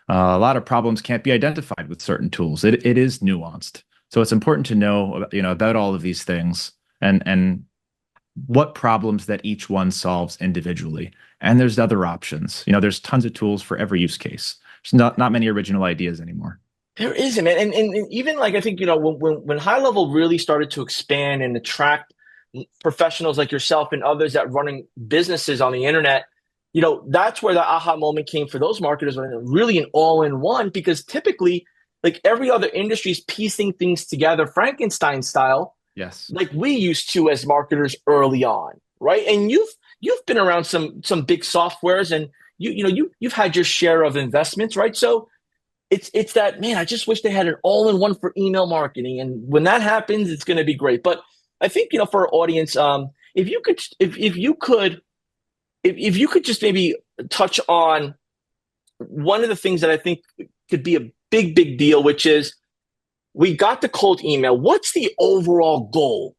A lot of problems can't be identified with certain tools. It is nuanced, so it's important to know about all of these things and what problems that each one solves individually. And there's other options. There's tons of tools for every use case. There's not many original ideas anymore. There isn't, and even like I think when high level really started to expand and attract professionals like yourself and others that running businesses on the internet, that's where the aha moment came for those marketers, when really an all-in-one, because typically, like every other industry is piecing things together Frankenstein style. Yes. Like we used to as marketers early on, right? And you've been around some big softwares, and you've had your share of investments, right? So it's that, man, I just wish they had an all-in-one for email marketing. And when that happens, it's going to be great. But I think, for our audience, if you could just maybe touch on one of the things that I think could be a big deal, which is we got the cold email. What's the overall goal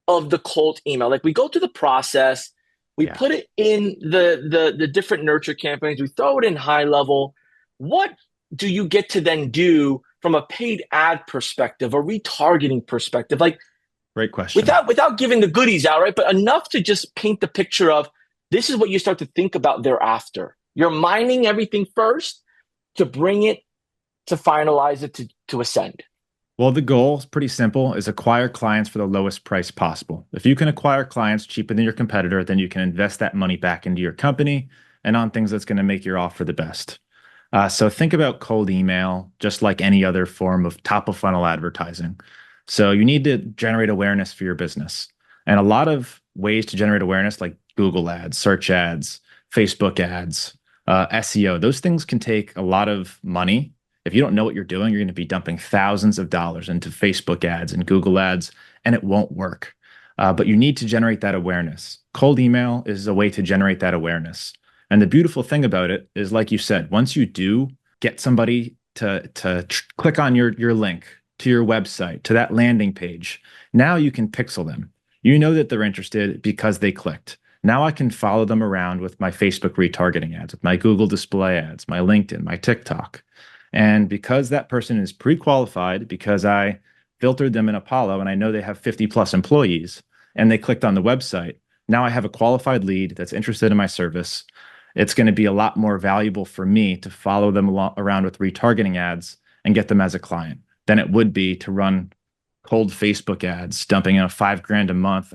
of the cold email? Like, we go through the process, we put it in the different nurture campaigns, we throw it in high level. What do you get to then do from a paid ad perspective, a retargeting perspective? Like, great question. Without giving the goodies out, right? But enough to just paint the picture of this is what you start to think about thereafter. You're mining everything first to bring it, to finalize it, to ascend. Well, the goal is pretty simple, is acquire clients for the lowest price possible. If you can acquire clients cheaper than your competitor, then you can invest that money back into your company and on things that's going to make your offer the best. So think about cold email just like any other form of top of funnel advertising. So you need to generate awareness for your business. And a lot of ways to generate awareness, like Google ads, search ads, Facebook ads, SEO, those things can take a lot of money. If you don't know what you're doing, you're going to be dumping thousands of dollars into Facebook ads and Google ads, and it won't work. But you need to generate that awareness. Cold email is a way to generate that awareness. And the beautiful thing about it is, like you said, once you do get somebody to click on your link to your website, to that landing page, now you can pixel them. You know that they're interested because they clicked. Now I can follow them around with my Facebook retargeting ads, with my Google display ads, my LinkedIn, my TikTok. And because that person is pre-qualified, because I filtered them in Apollo and I know they have 50 plus employees and they clicked on the website, now I have a qualified lead that's interested in my service. It's going to be a lot more valuable for me to follow them around with retargeting ads and get them as a client than it would be to run cold Facebook ads, dumping in $5,000 a month.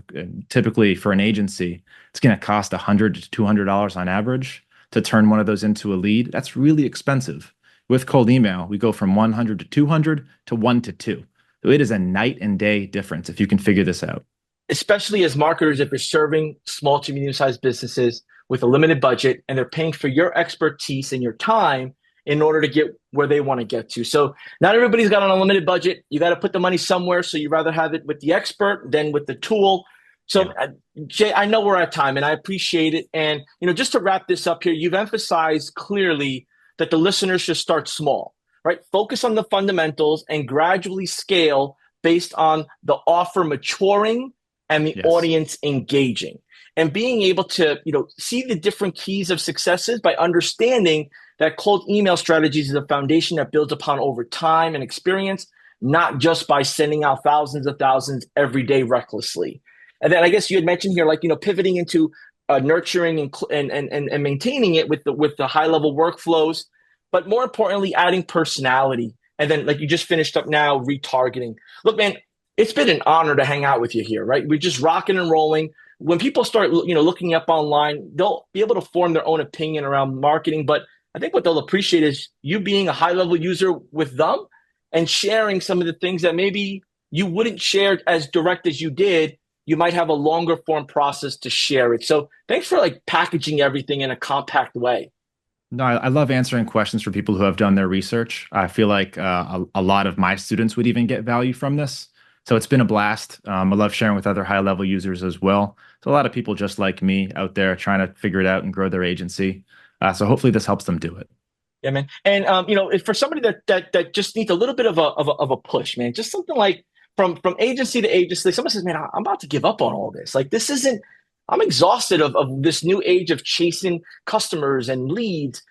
Typically for an agency, it's going to cost $100 to $200 on average to turn one of those into a lead. That's really expensive. With cold email, we go from 100 to 200 to 1 to 2. So it is a night and day difference if you can figure this out. especially as marketers, if you're serving small to medium-sized businesses with a limited budget and they're paying for your expertise and your time in order to get where they want to get to. So not everybody's got an unlimited budget. You got to put the money somewhere. So you rather have it with the expert than with the tool. So Yeah. Jay, I know we're at time and I appreciate it. And, just to wrap this up here, you've emphasized clearly that the listeners should start small, right? Focus on the fundamentals and gradually scale based on the offer maturing and the Yes. audience engaging, and being able to see the different keys of successes by understanding that cold email strategies is a foundation that builds upon over time and experience, not just by sending out thousands of thousands every day recklessly. And then I guess you had mentioned here, like, pivoting into nurturing and maintaining it with the high level workflows, but more importantly, adding personality. And then, like you just finished up now, retargeting. Look, man, it's been an honor to hang out with you here, right? We're just rocking and rolling. When people start, looking up online, they'll be able to form their own opinion around marketing. But I think what they'll appreciate is you being a high level user with them and sharing some of the things that maybe you wouldn't share as direct as you did. You might have a longer form process to share it. So thanks for like packaging everything in a compact way. No, I love answering questions for people who have done their research. I feel like a lot of my students would even get value from this. So it's been a blast. I love sharing with other high level users as well. So a lot of people just like me out there trying to figure it out and grow their agency. So hopefully this helps them do it. Yeah, man. And if for somebody that just needs a little bit of a push, man, just something like from agency to agency, someone says, man, I'm about to give up on all this. Like this isn't. I'm exhausted of this new age of chasing customers and leads.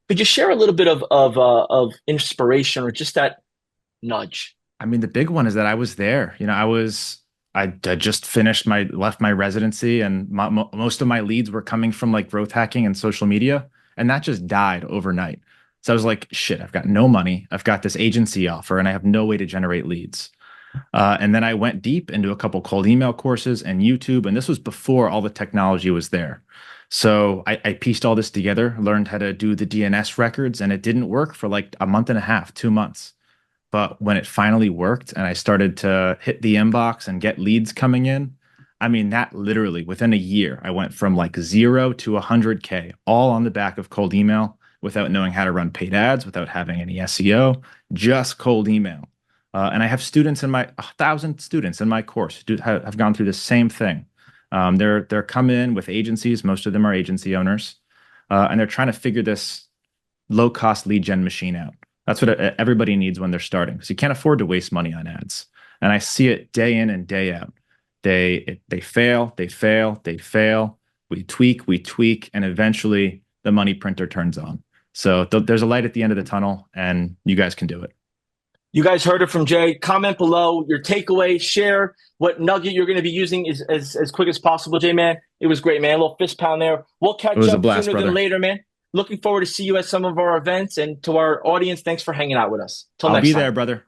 Could you share a little bit of inspiration or just that nudge? I mean, the big one is that I was there. I just finished left my residency, and most of my leads were coming from like growth hacking and social media, and that just died overnight. So I was like, shit, I've got no money. I've got this agency offer, and I have no way to generate leads. And then I went deep into a couple cold email courses and YouTube, and this was before all the technology was there. So I pieced all this together, learned how to do the DNS records, and it didn't work for like a month and a half, 2 months. But when it finally worked and I started to hit the inbox and get leads coming in, I mean, that literally within a year, I went from like 0 to 100K, all on the back of cold email without knowing how to run paid ads, without having any SEO, just cold email. And I have students in my 1,000 students in my course who have gone through the same thing. They're come in with agencies. Most of them are agency owners, and they're trying to figure this low cost lead gen machine out. That's what everybody needs when they're starting, because you can't afford to waste money on ads. And I see it day in and day out. They fail, they fail, they fail. We tweak, and eventually the money printer turns on. So there's a light at the end of the tunnel, and you guys can do it. You guys heard it from Jay. Comment below your takeaway. Share what nugget you're going to be using as quick as possible, Jay, man. It was great, man. A little fist pound there. We'll catch It was a up blast, sooner brother. than later, man. Looking forward to see you at some of our events. And to our audience, thanks for hanging out with us. Till I'll next be time. there, brother.